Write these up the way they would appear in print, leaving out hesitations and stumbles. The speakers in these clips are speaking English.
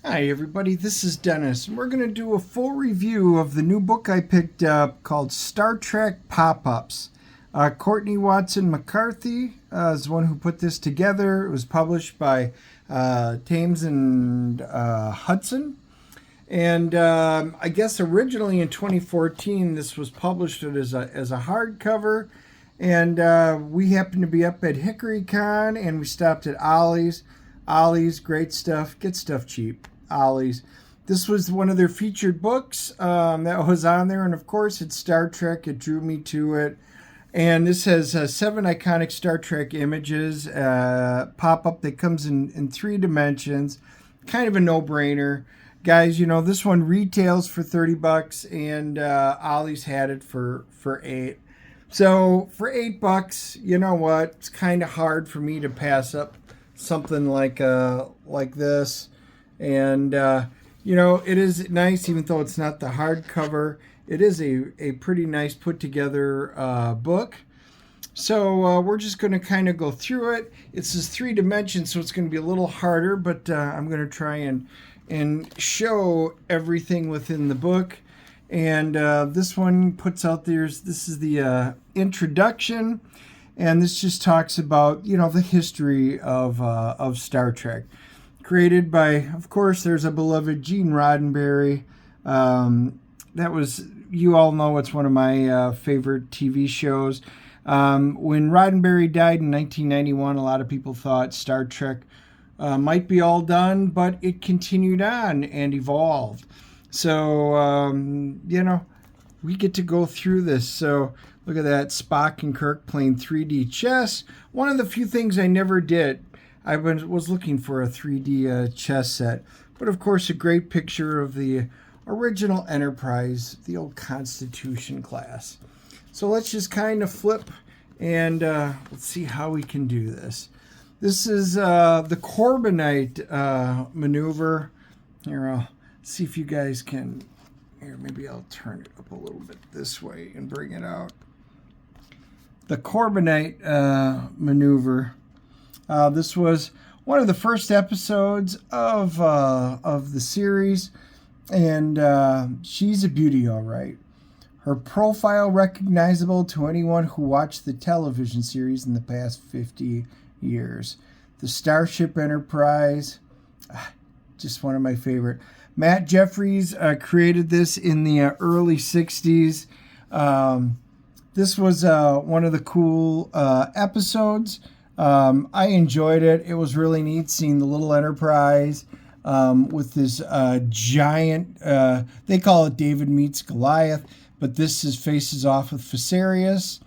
Hi everybody, this is Dennis, and we're going to do a full review of the new book I picked up called Star Trek Pop-Ups. Courtney Watson McCarthy is the one who put this together. It was published by Thames and Hudson. And I guess originally in 2014 this was published as a hardcover. And we happened to be up at HickoryCon and we stopped at Ollie's. Ollie's, great stuff. Get stuff cheap. Ollie's. This was one of their featured books that was on there. And of course, it's Star Trek. It drew me to it. And this has 7 iconic Star Trek images. Pop-up that comes in 3 dimensions. Kind of a no-brainer. Guys, you know, this one retails for $30 and Ollie's had it for 8. So for $8, you know what? It's kind of hard for me to pass up something like this. And you know, it is nice, even though it's not the hardcover. It is a pretty nice put together book. So we're just going to kind of go through it. It's this 3 dimensions, so it's going to be a little harder, but I'm going to try and show everything within the book. And this one puts out this is the introduction, and this just talks about, you know, the history of Star Trek. Created by, of course, there's a beloved Gene Roddenberry. That was, you all know, it's one of my favorite TV shows. When Roddenberry died in 1991, a lot of people thought Star Trek might be all done, but it continued on and evolved. So, you know, we get to go through this. So look at that, Spock and Kirk playing 3D chess. One of the few things I never did. I was looking for a 3D chess set. But of course, a great picture of the original Enterprise, the old Constitution class. So let's just kind of flip and let's see how we can do this. This is the Corbinite maneuver. Here, I'll see if you guys can. Here, maybe I'll turn it up a little bit this way and bring it out. The Corbinite maneuver. This was one of the first episodes of the series, and she's a beauty, all right. Her profile recognizable to anyone who watched the television series in the past 50 years. The Starship Enterprise, just one of my favorite. Matt Jeffries created this in the early 60s. This was one of the cool episodes. I enjoyed it. It was really neat seeing the little Enterprise with this giant, they call it David meets Goliath, but this is faces off with Viserys.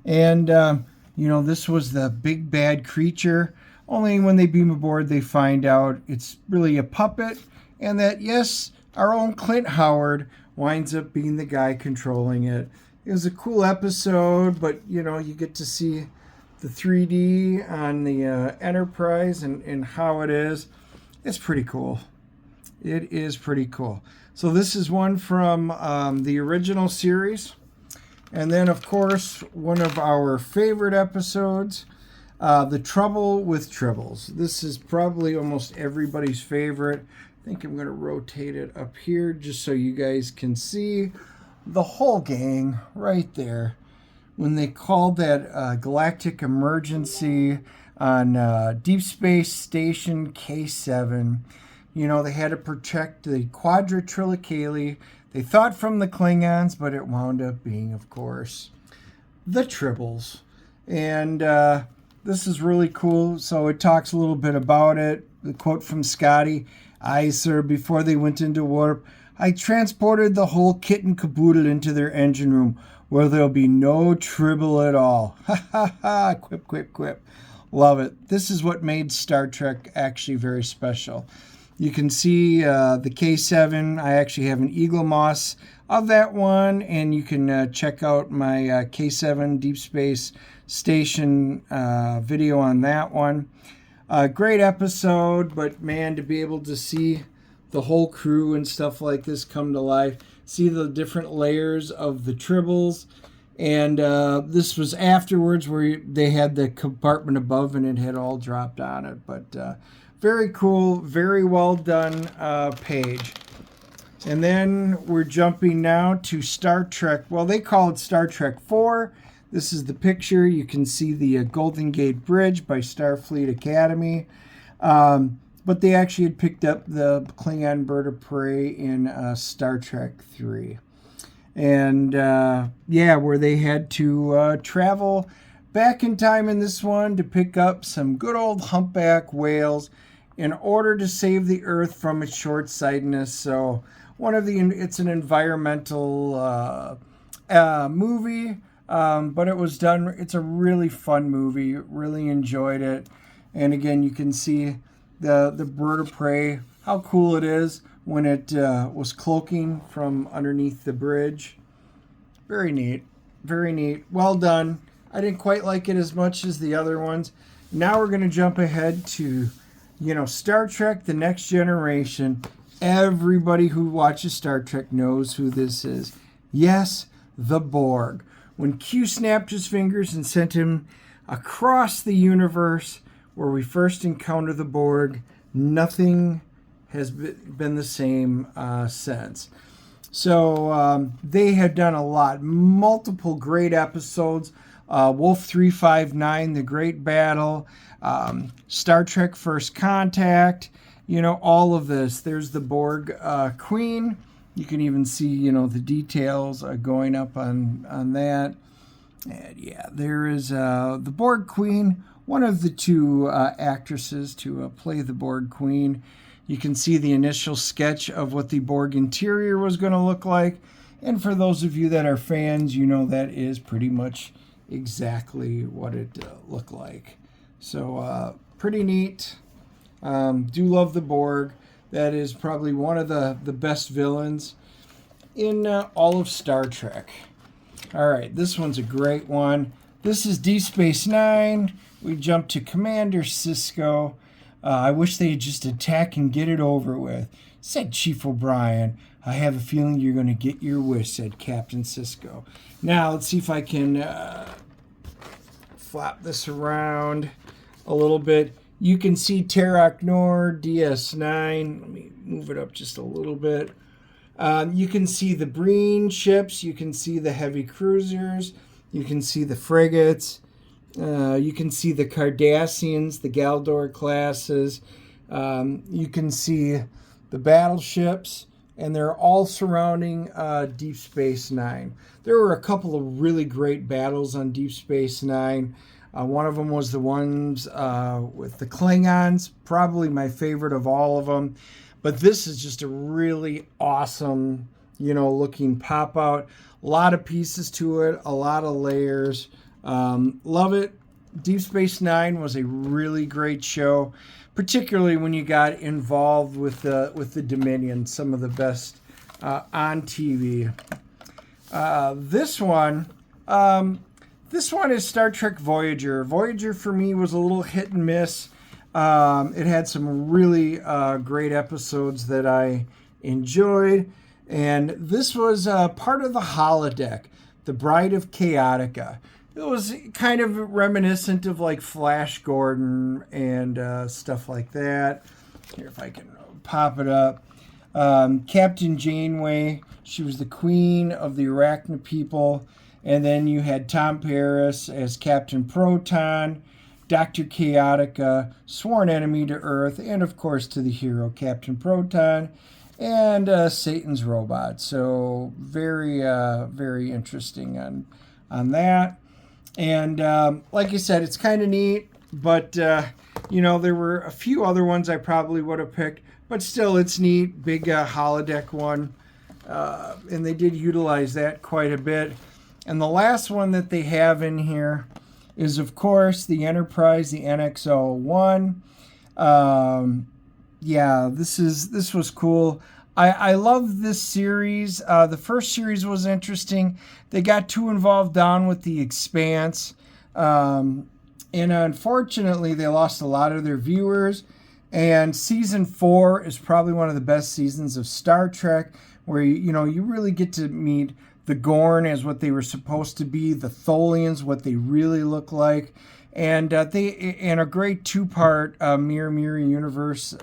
And, you know, this was the big bad creature. Only when they beam aboard, they find out it's really a puppet. And that, yes, our own Clint Howard winds up being the guy controlling it. It was a cool episode, but, you know, you get to see the 3D on the Enterprise and how it is. It's pretty cool. It is pretty cool. So this is one from the original series. And then, of course, one of our favorite episodes, The Trouble with Tribbles. This is probably almost everybody's favorite. I think I'm going to rotate it up here just so you guys can see the whole gang right there. When they called that galactic emergency on Deep Space Station K7, you know, they had to protect the Quadrilaterally. They thought from the Klingons, but it wound up being, of course, the Tribbles. And this is really cool. So it talks a little bit about it. The quote from Scotty, "Aye, sir, before they went into warp, I transported the whole kit and caboodle into their engine room, where there'll be no tribble at all." Ha ha ha, quip, quip, quip. Love it. This is what made Star Trek actually very special. You can see the K7. I actually have an Eagle Moss of that one, and you can check out my K7 Deep Space Station video on that one. Great episode, but man, to be able to see the whole crew and stuff like this come to life, see the different layers of the tribbles. And this was afterwards where they had the compartment above and it had all dropped on it. But very cool, very well done page. And then we're jumping now to Star Trek. Well, they call it Star Trek 4. This is the picture. You can see the Golden Gate Bridge by Starfleet Academy. But they actually had picked up the Klingon Bird of Prey in Star Trek 3. And where they had to travel back in time in this one to pick up some good old humpback whales in order to save the Earth from its short-sightedness. So it's an environmental movie, but it was done. It's a really fun movie. Really enjoyed it. And again, you can see the bird of prey, how cool it is when it was cloaking from underneath the bridge. Very neat. Very neat. Well done. I didn't quite like it as much as the other ones. Now we're going to jump ahead to, Star Trek: The Next Generation. Everybody who watches Star Trek knows who this is. Yes, the Borg. When Q snapped his fingers and sent him across the universe where we first encountered the Borg, nothing has been the same since. So they had done a lot, multiple great episodes. Wolf 359, The Great Battle, Star Trek First Contact, all of this. There's the Borg Queen. You can even see, the details going up on that. And yeah, there is the Borg Queen, one of the two actresses to play the Borg Queen. You can see the initial sketch of what the Borg interior was going to look like. And for those of you that are fans, that is pretty much exactly what it looked like. So pretty neat. Do love the Borg. That is probably one of the best villains in all of Star Trek. All right, this one's a great one. This is Deep Space Nine. We jump to Commander Sisko. I wish they'd just attack and get it over with, said Chief O'Brien. I have a feeling you're going to get your wish, said Captain Sisko. Now, let's see if I can flap this around a little bit. You can see Terok Nor, DS9. Let me move it up just a little bit. You can see the Breen ships. You can see the heavy cruisers. You can see the frigates. You can see the Cardassians, the Galdor classes. You can see the battleships, and they're all surrounding Deep Space Nine. There were a couple of really great battles on Deep Space Nine. One of them was the ones with the Klingons, probably my favorite of all of them. But this is just a really awesome, looking pop-out. A lot of pieces to it, a lot of layers. Love it. Deep Space Nine was a really great show, particularly when you got involved with the Dominion, some of the best on TV. This one is Star Trek Voyager. Voyager for me was a little hit and miss. It had some really great episodes that I enjoyed, and this was part of the holodeck, the Bride of Chaotica. It was kind of reminiscent of like Flash Gordon and stuff like that. Here, if I can pop it up. Captain Janeway, she was the queen of the Arachne people. And then you had Tom Paris as Captain Proton, Dr. Chaotica, sworn enemy to Earth, and of course to the hero, Captain Proton, and Satan's robot. So very, very interesting on that. And like I said, it's kind of neat, but, there were a few other ones I probably would have picked, but still it's neat, big holodeck one, and they did utilize that quite a bit. And the last one that they have in here is, of course, the Enterprise, the NX-01. This was cool. I love this series. The first series was interesting. They got too involved down with the Expanse. And unfortunately, they lost a lot of their viewers. And season 4 is probably one of the best seasons of Star Trek, where you really get to meet the Gorn as what they were supposed to be, the Tholians, what they really look like. and a great two-part Mirror Universe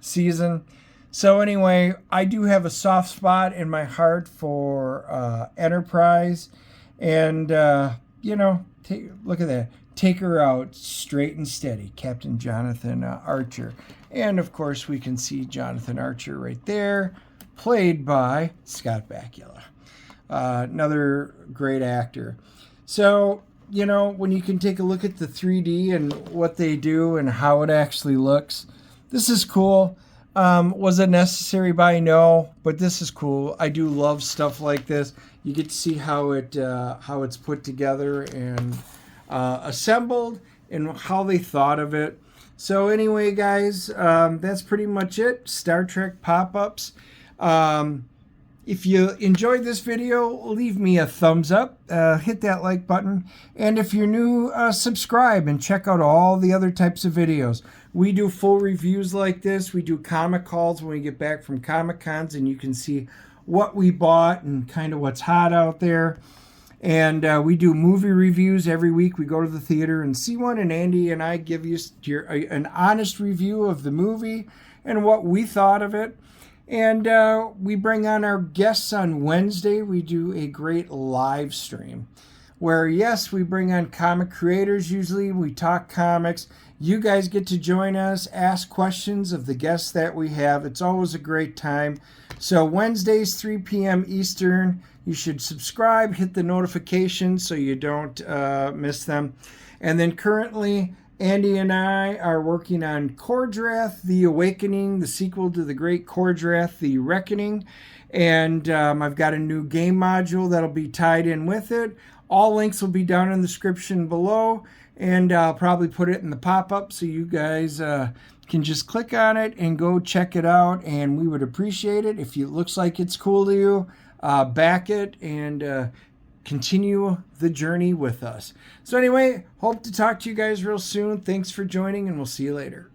season. So anyway, I do have a soft spot in my heart for Enterprise, and look at that. Take her out straight and steady, Captain Jonathan Archer. And of course, we can see Jonathan Archer right there, played by Scott Bakula, another great actor. So, when you can take a look at the 3D and what they do and how it actually looks, this is cool. Was it necessary? No, but this is cool. I do love stuff like this. You get to see how it's put together and assembled and how they thought of it. So anyway, guys, that's pretty much it. Star Trek pop-ups. If you enjoyed this video, leave me a thumbs up, hit that like button, and if you're new, subscribe and check out all the other types of videos. We do full reviews like this. We do comic calls when we get back from Comic-Cons, and you can see what we bought and kind of what's hot out there. And we do movie reviews every week. We go to the theater and see one, and Andy and I give you an honest review of the movie and what we thought of it. And we bring on our guests on Wednesday. We do a great live stream where, yes, we bring on comic creators usually. We talk comics. You guys get to join us, ask questions of the guests that we have. It's always a great time. So Wednesdays, 3 p.m. Eastern. You should subscribe, hit the notifications so you don't miss them. And then currently, Andy and I are working on Kor-Drath, The Awakening, the sequel to the great Kor-Drath, The Reckoning. And I've got a new game module that'll be tied in with it. All links will be down in the description below. And I'll probably put it in the pop-up so you guys can just click on it and go check it out. And we would appreciate it if it looks like it's cool to you. Back it and continue the journey with us. So anyway, hope to talk to you guys real soon. Thanks for joining, and we'll see you later.